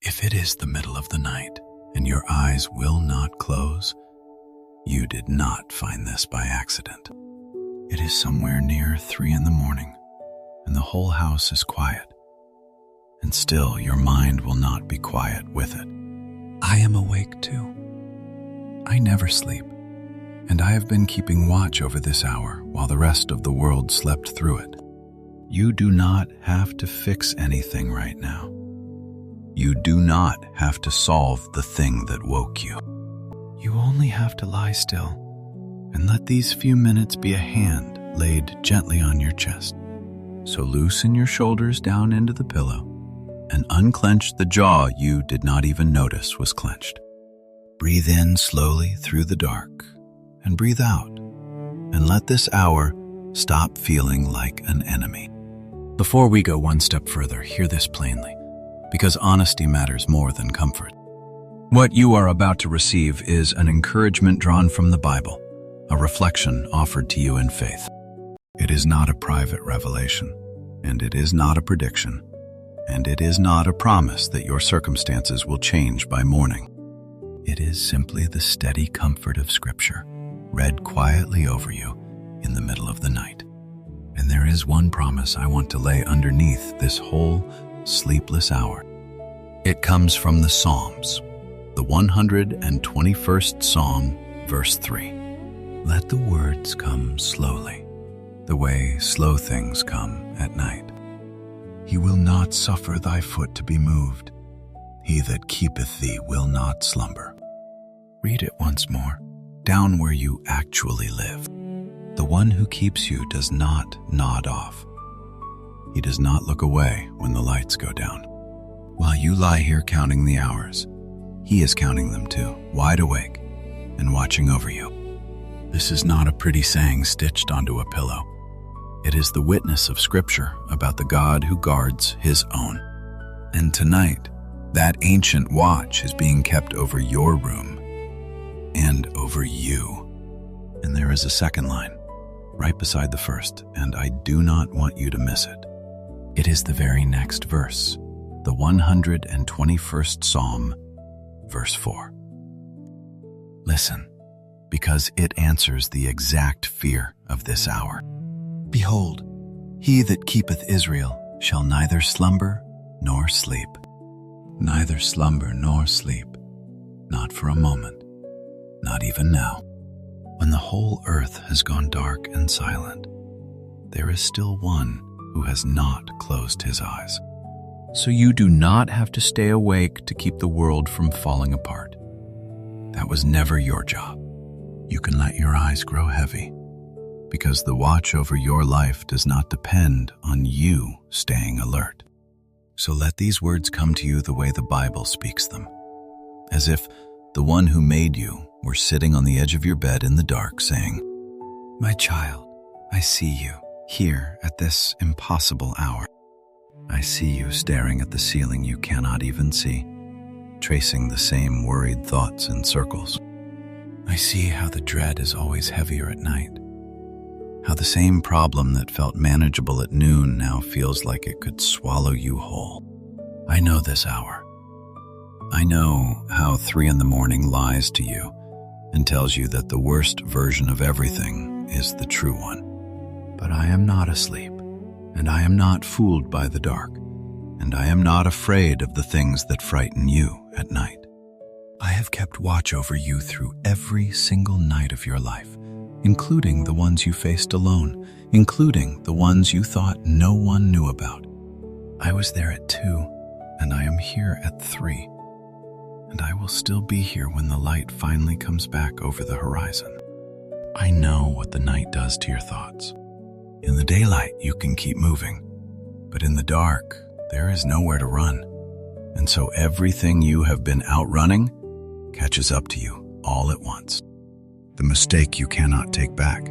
If it is the middle of the night and your eyes will not close, you did not find this by accident. It is somewhere near 3 in the morning, and the whole house is quiet, and still your mind will not be quiet with it. I am awake too. I never sleep, and I have been keeping watch over this hour while the rest of the world slept through it. You do not have to fix anything right now. You do not have to solve the thing that woke you. You only have to lie still and let these few minutes be a hand laid gently on your chest. So loosen your shoulders down into the pillow and unclench the jaw you did not even notice was clenched. Breathe in slowly through the dark and breathe out, and let this hour stop feeling like an enemy. Before we go one step further, hear this plainly, because honesty matters more than comfort. What you are about to receive is an encouragement drawn from the Bible, a reflection offered to you in faith. It is not a private revelation, and it is not a prediction, and it is not a promise that your circumstances will change by morning. It is simply the steady comfort of Scripture, read quietly over you in the middle of the night. And there is one promise I want to lay underneath this whole sleepless hour. It comes from the Psalms, the 121st Psalm, verse 3. Let the words come slowly, the way slow things come at night. He will not suffer thy foot to be moved. He that keepeth thee will not slumber. Read it once more, down where you actually live. The one who keeps you does not nod off. He does not look away when the lights go down. While you lie here counting the hours, he is counting them too, wide awake and watching over you. This is not a pretty saying stitched onto a pillow. It is the witness of Scripture about the God who guards his own. And tonight, that ancient watch is being kept over your room and over you. And there is a second line, right beside the first, and I do not want you to miss it. It is the very next verse, the 121st Psalm, verse 4. Listen, because it answers the exact fear of this hour. Behold, he that keepeth Israel shall neither slumber nor sleep. Neither slumber nor sleep, not for a moment, not even now. When the whole earth has gone dark and silent, there is still one who has not closed his eyes. So you do not have to stay awake to keep the world from falling apart. That was never your job. You can let your eyes grow heavy, because the watch over your life does not depend on you staying alert. So let these words come to you the way the Bible speaks them, as if the one who made you were sitting on the edge of your bed in the dark saying, "My child, I see you here at this impossible hour. I see you staring at the ceiling you cannot even see, tracing the same worried thoughts in circles. I see how the dread is always heavier at night, how the same problem that felt manageable at noon now feels like it could swallow you whole. I know this hour. I know how 3 in the morning lies to you and tells you that the worst version of everything is the true one. But I am not asleep, and I am not fooled by the dark, and I am not afraid of the things that frighten you at night. I have kept watch over you through every single night of your life, including the ones you faced alone, including the ones you thought no one knew about. I was there at 2, and I am here at 3, and I will still be here when the light finally comes back over the horizon. I know what the night does to your thoughts. In the daylight, you can keep moving, but in the dark, there is nowhere to run. And so everything you have been outrunning catches up to you all at once. The mistake you cannot take back,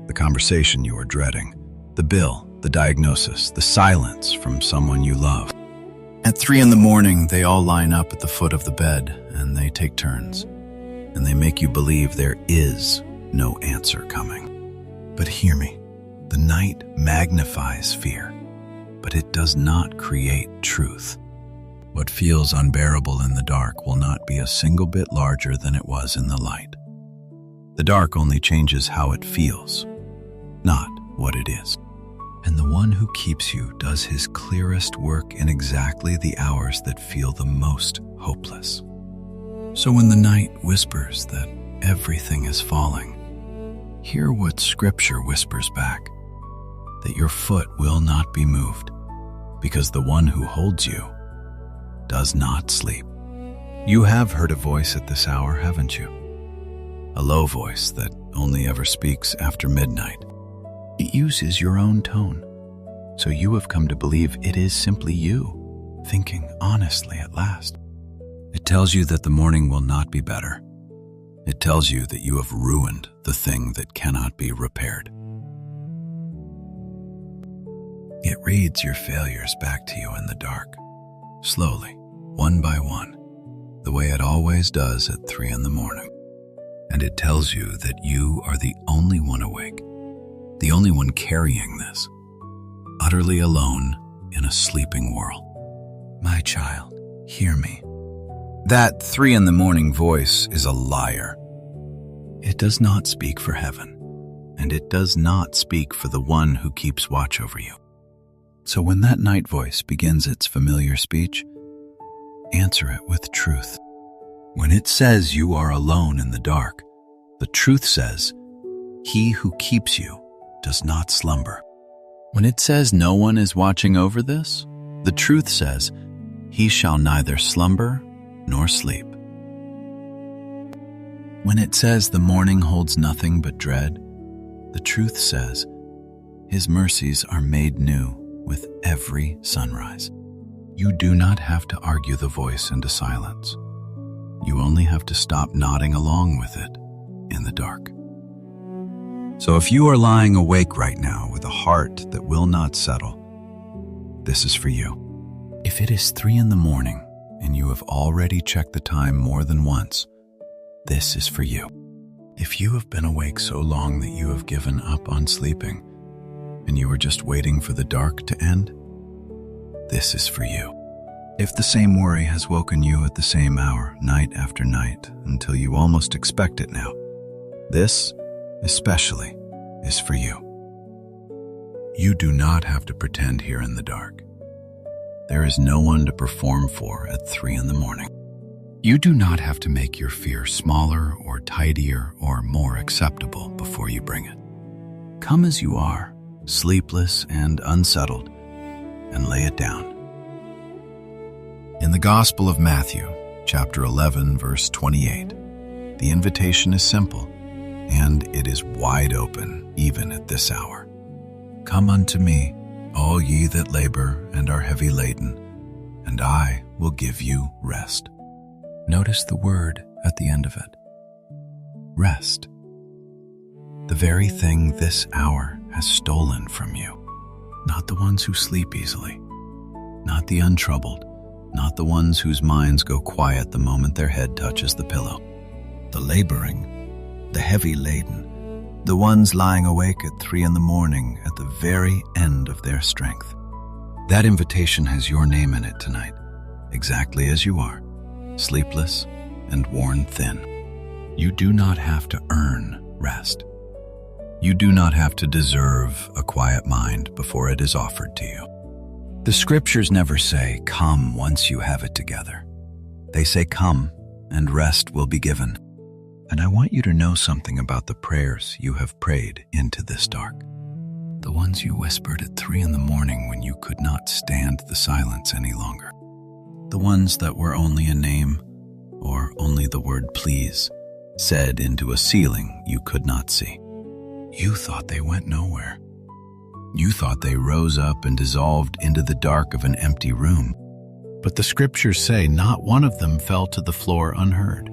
the conversation you are dreading, the bill, the diagnosis, the silence from someone you love. At 3 in the morning, they all line up at the foot of the bed, and they take turns, and they make you believe there is no answer coming. But hear me, the night magnifies fear, but it does not create truth. What feels unbearable in the dark will not be a single bit larger than it was in the light. The dark only changes how it feels, not what it is. And the one who keeps you does his clearest work in exactly the hours that feel the most hopeless. So when the night whispers that everything is falling, hear what Scripture whispers back, that your foot will not be moved, because the one who holds you does not sleep. You have heard a voice at this hour, haven't you? A low voice that only ever speaks after midnight. It uses your own tone, so you have come to believe it is simply you, thinking honestly at last. It tells you that the morning will not be better. It tells you that you have ruined the thing that cannot be repaired. It reads your failures back to you in the dark, slowly, one by one, the way it always does at 3 in the morning. And it tells you that you are the only one awake, the only one carrying this, utterly alone in a sleeping world. My child, hear me. That 3 in the morning voice is a liar. It does not speak for heaven, and it does not speak for the one who keeps watch over you. So when that night voice begins its familiar speech, answer it with truth. When it says you are alone in the dark, the truth says, he who keeps you does not slumber. When it says no one is watching over this, the truth says, he shall neither slumber nor sleep. When it says the morning holds nothing but dread, the truth says, his mercies are made new with every sunrise. You do not have to argue the voice into silence. You only have to stop nodding along with it in the dark. So if you are lying awake right now with a heart that will not settle, this is for you. If it is 3 in the morning and you have already checked the time more than once, this is for you. If you have been awake so long that you have given up on sleeping and you are just waiting for the dark to end, this is for you. If the same worry has woken you at the same hour, night after night, until you almost expect it now, this, especially, is for you. You do not have to pretend here in the dark. There is no one to perform for at 3 in the morning. You do not have to make your fear smaller or tidier or more acceptable before you bring it. Come as you are, sleepless and unsettled, and lay it down. In the Gospel of Matthew, chapter 11, verse 28, the invitation is simple, and it is wide open even at this hour. Come unto me, all ye that labor and are heavy laden, and I will give you rest. Notice the word at the end of it. Rest. The very thing this hour has stolen from you. Not the ones who sleep easily, not the untroubled, not the ones whose minds go quiet the moment their head touches the pillow. The laboring, the heavy laden, the ones lying awake at 3 in the morning at the very end of their strength. That invitation has your name in it tonight, exactly as you are, sleepless and worn thin. You do not have to earn rest. You do not have to deserve a quiet mind before it is offered to you. The scriptures never say, come once you have it together. They say, come and rest will be given. And I want you to know something about the prayers you have prayed into this dark. The ones you whispered at 3 in the morning when you could not stand the silence any longer. The ones that were only a name or only the word please said into a ceiling you could not see. You thought they went nowhere. You thought they rose up and dissolved into the dark of an empty room. But the scriptures say not one of them fell to the floor unheard.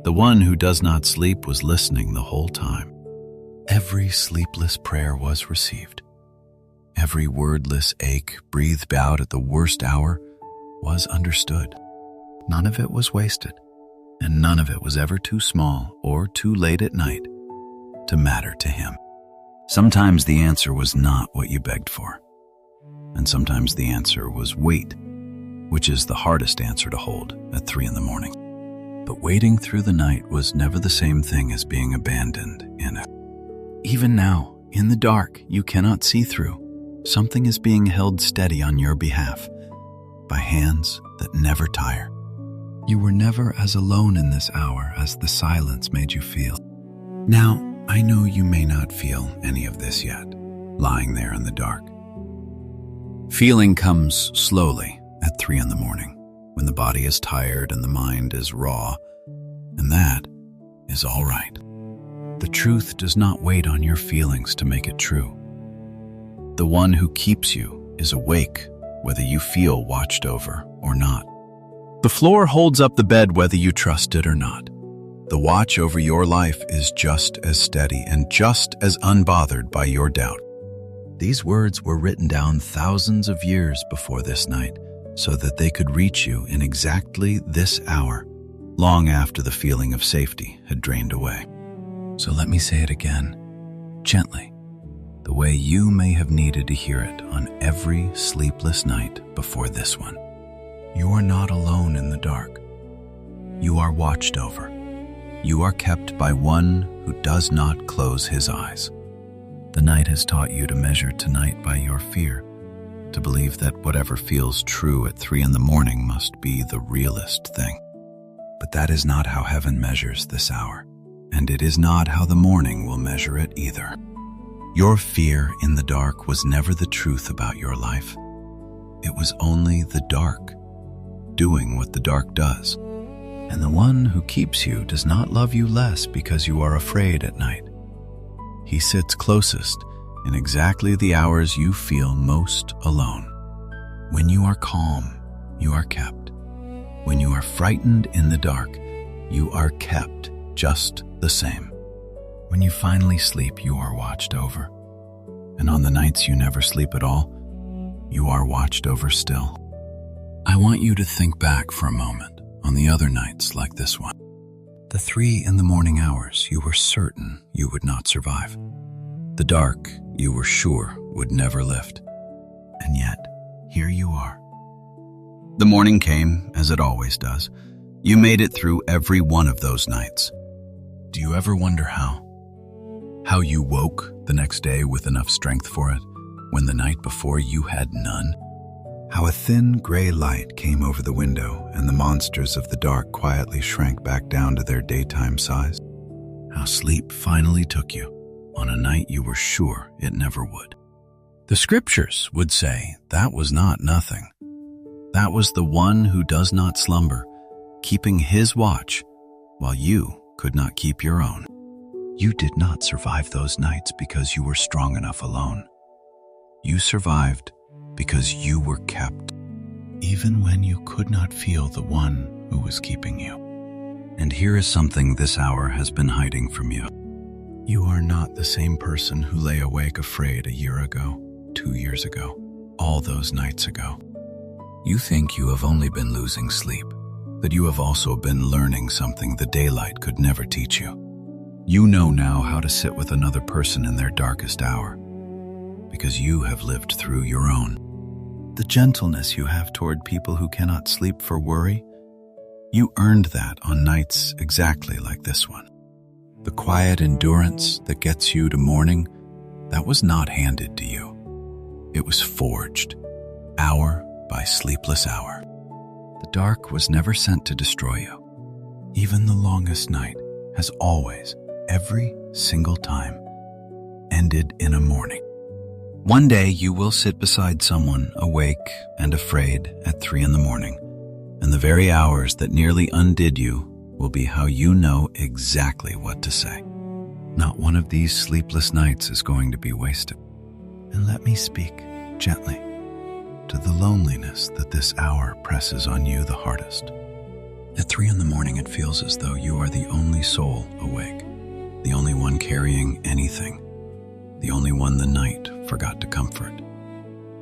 The one who does not sleep was listening the whole time. Every sleepless prayer was received. Every wordless ache breathed out at the worst hour was understood. None of it was wasted, and none of it was ever too small or too late at night to matter to him. Sometimes the answer was not what you begged for, and sometimes the answer was wait, which is the hardest answer to hold at 3 in the morning. But waiting through the night was never the same thing as being abandoned in it. Even now, in the dark you cannot see through, something is being held steady on your behalf by hands that never tire. You were never as alone in this hour as the silence made you feel. Now, I know you may not feel any of this yet, lying there in the dark. Feeling comes slowly at 3 in the morning, when the body is tired and the mind is raw, and that is all right. The truth does not wait on your feelings to make it true. The one who keeps you is awake, whether you feel watched over or not. The floor holds up the bed whether you trust it or not. The watch over your life is just as steady and just as unbothered by your doubt. These words were written down thousands of years before this night, so that they could reach you in exactly this hour, long after the feeling of safety had drained away. So let me say it again, gently, the way you may have needed to hear it on every sleepless night before this one. You are not alone in the dark. You are watched over. You are kept by one who does not close his eyes. The night has taught you to measure tonight by your fear, to believe that whatever feels true at 3 in the morning must be the realest thing. But that is not how heaven measures this hour, and it is not how the morning will measure it either. Your fear in the dark was never the truth about your life. It was only the dark, doing what the dark does. And the one who keeps you does not love you less because you are afraid at night. He sits closest in exactly the hours you feel most alone. When you are calm, you are kept. When you are frightened in the dark, you are kept just the same. When you finally sleep, you are watched over. And on the nights you never sleep at all, you are watched over still. I want you to think back for a moment on the other nights like this one. The 3 in the morning hours you were certain you would not survive. The dark you were sure would never lift. And yet, here you are. The morning came, as it always does. You made it through every one of those nights. Do you ever wonder how? How you woke the next day with enough strength for it, when the night before you had none? How a thin gray light came over the window and the monsters of the dark quietly shrank back down to their daytime size? How sleep finally took you on a night you were sure it never would. The scriptures would say that was not nothing. That was the one who does not slumber, keeping his watch while you could not keep your own. You did not survive those nights because you were strong enough alone. You survived because you were kept, even when you could not feel the one who was keeping you. And here is something this hour has been hiding from you. You are not the same person who lay awake afraid a year ago, 2 years ago, all those nights ago. You think you have only been losing sleep, but you have also been learning something the daylight could never teach you. You know now how to sit with another person in their darkest hour, because you have lived through your own. The gentleness you have toward people who cannot sleep for worry, you earned that on nights exactly like this one. The quiet endurance that gets you to morning, that was not handed to you. It was forged, hour by sleepless hour. The dark was never sent to destroy you. Even the longest night has always, every single time, ended in a morning. One day you will sit beside someone awake and afraid at 3 in the morning, and the very hours that nearly undid you will be how you know exactly what to say. Not one of these sleepless nights is going to be wasted. And let me speak gently to the loneliness that this hour presses on you the hardest. At 3 in the morning it feels as though you are the only soul awake, the only one carrying anything, the only one the night forgot to comfort.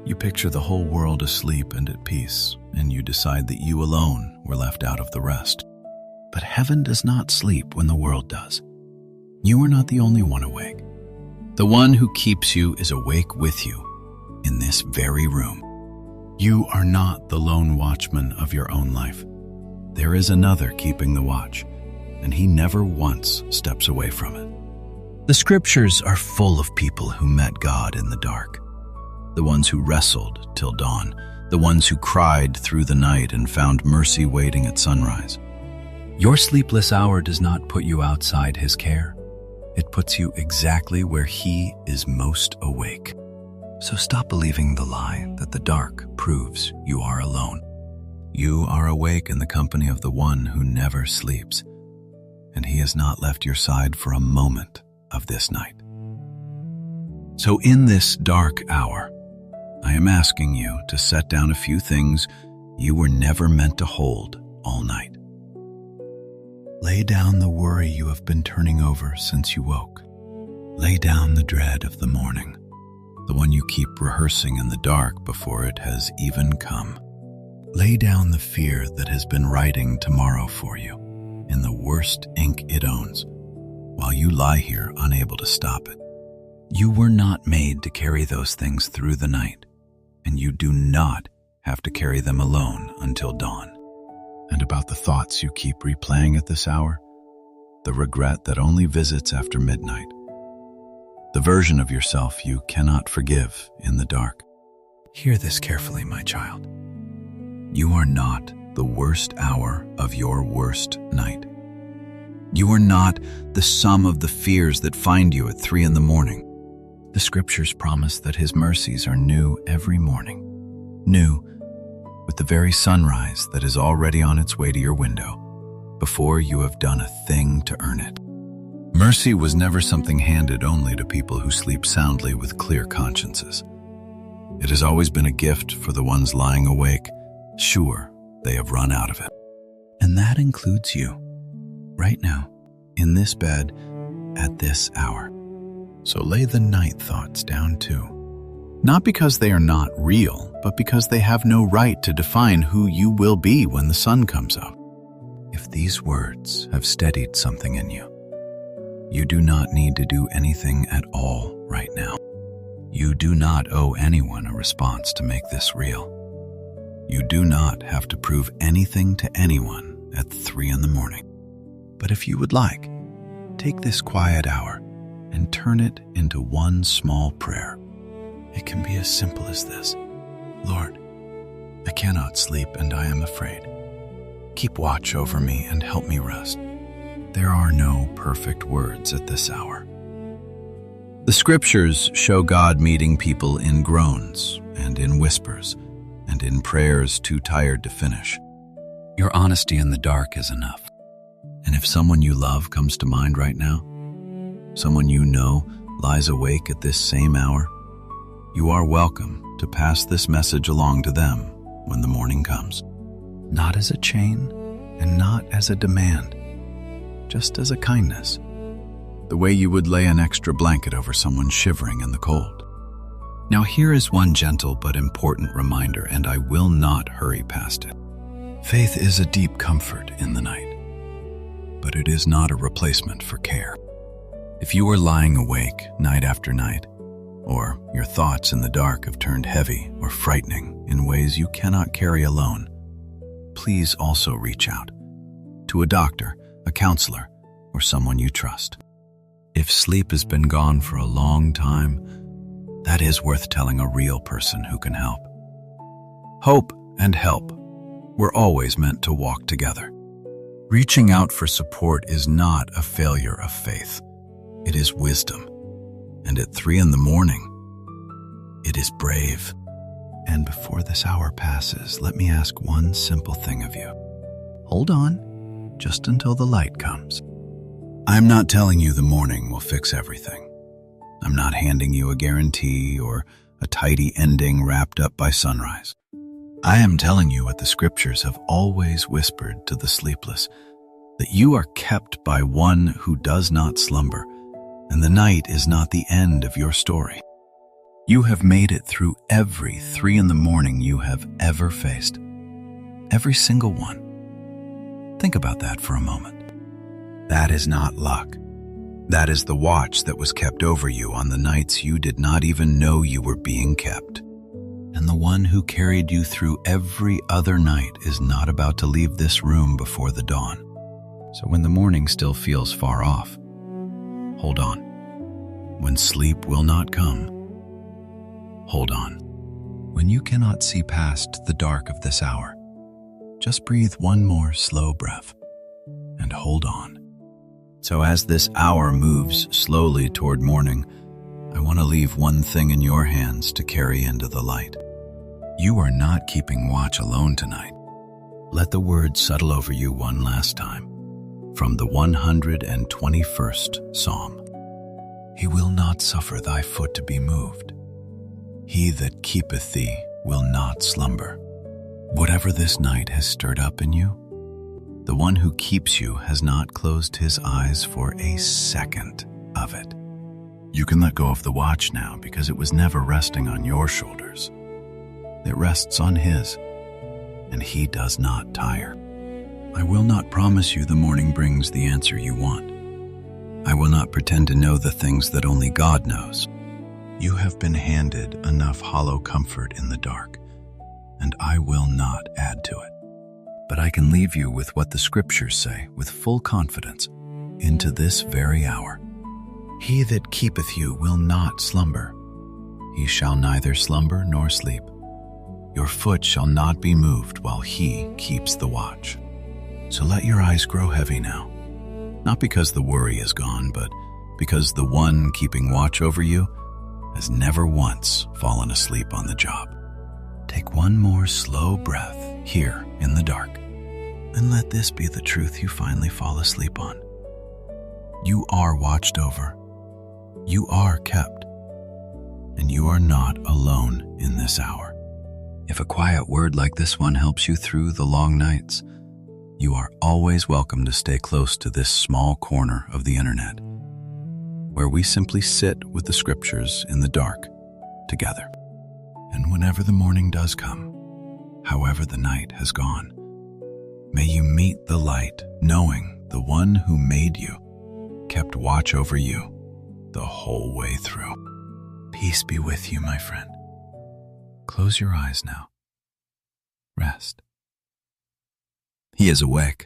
You picture the whole world asleep and at peace, and you decide that you alone were left out of the rest. But heaven does not sleep when the world does. You are not the only one awake. The one who keeps you is awake with you in this very room. You are not the lone watchman of your own life. There is another keeping the watch, and he never once steps away from it. The scriptures are full of people who met God in the dark. The ones who wrestled till dawn, the ones who cried through the night and found mercy waiting at sunrise. Your sleepless hour does not put you outside his care. It puts you exactly where he is most awake. So stop believing the lie that the dark proves you are alone. You are awake in the company of the one who never sleeps, and he has not left your side for a moment of this night. So in this dark hour, I am asking you to set down a few things you were never meant to hold all night. Lay down the worry you have been turning over since you woke. Lay down the dread of the morning, the one you keep rehearsing in the dark before it has even come. Lay down the fear that has been writing tomorrow for you in the worst ink it owns, while you lie here unable to stop it. You were not made to carry those things through the night, and you do not have to carry them alone until dawn. And about the thoughts you keep replaying at this hour, the regret that only visits after midnight, the version of yourself you cannot forgive in the dark. Hear this carefully, my child. You are not the worst hour of your worst night. You are not the sum of the fears that find you at 3 a.m. The scriptures promise that his mercies are new every morning, new with the very sunrise that is already on its way to your window, before you have done a thing to earn it. Mercy was never something handed only to people who sleep soundly with clear consciences. It has always been a gift for the ones lying awake, sure they have run out of it. And that includes you, right now, in this bed, at this hour. So lay the night thoughts down too. Not because they are not real, but because they have no right to define who you will be when the sun comes up. If these words have steadied something in you, you do not need to do anything at all right now. You do not owe anyone a response to make this real. You do not have to prove anything to anyone at 3 a.m. But if you would like, take this quiet hour and turn it into one small prayer. It can be as simple as this. Lord, I cannot sleep and I am afraid. Keep watch over me and help me rest. There are no perfect words at this hour. The scriptures show God meeting people in groans and in whispers and in prayers too tired to finish. Your honesty in the dark is enough. And if someone you love comes to mind right now, someone you know lies awake at this same hour, you are welcome to pass this message along to them when the morning comes. Not as a chain and not as a demand, just as a kindness, the way you would lay an extra blanket over someone shivering in the cold. Now here is one gentle but important reminder, and I will not hurry past it. Faith is a deep comfort in the night, but it is not a replacement for care. If you are lying awake night after night, or your thoughts in the dark have turned heavy or frightening in ways you cannot carry alone, please also reach out to a doctor, a counselor, or someone you trust. If sleep has been gone for a long time, that is worth telling a real person who can help. Hope and help were always meant to walk together. Reaching out for support is not a failure of faith. It is wisdom. And at 3 a.m, it is brave. And before this hour passes, let me ask one simple thing of you. Hold on, just until the light comes. I'm not telling you the morning will fix everything. I'm not handing you a guarantee or a tidy ending wrapped up by sunrise. I am telling you what the scriptures have always whispered to the sleepless, that you are kept by one who does not slumber, and the night is not the end of your story. You have made it through every 3 a.m. you have ever faced. Every single one. Think about that for a moment. That is not luck. That is the watch that was kept over you on the nights you did not even know you were being kept. And the one who carried you through every other night is not about to leave this room before the dawn. So when the morning still feels far off, hold on. When sleep will not come, hold on. When you cannot see past the dark of this hour, just breathe one more slow breath and hold on. So as this hour moves slowly toward morning, I want to leave one thing in your hands to carry into the light. You are not keeping watch alone tonight. Let the word settle over you one last time. From the 121st Psalm. He will not suffer thy foot to be moved. He that keepeth thee will not slumber. Whatever this night has stirred up in you, the one who keeps you has not closed his eyes for a second of it. You can let go of the watch now because it was never resting on your shoulders. It rests on his, and he does not tire. I will not promise you the morning brings the answer you want. I will not pretend to know the things that only God knows. You have been handed enough hollow comfort in the dark, and I will not add to it. But I can leave you with what the scriptures say with full confidence into this very hour. He that keepeth you will not slumber. He shall neither slumber nor sleep. Your foot shall not be moved while he keeps the watch. So let your eyes grow heavy now, not because the worry is gone, but because the one keeping watch over you has never once fallen asleep on the job. Take one more slow breath here in the dark, and let this be the truth you finally fall asleep on. You are watched over, you are kept, and you are not alone in this hour. If a quiet word like this one helps you through the long nights, you are always welcome to stay close to this small corner of the internet, where we simply sit with the scriptures in the dark together. And whenever the morning does come, however the night has gone, may you meet the light knowing the one who made you kept watch over you the whole way through. Peace be with you, my friend. Close your eyes now. Rest. He is awake.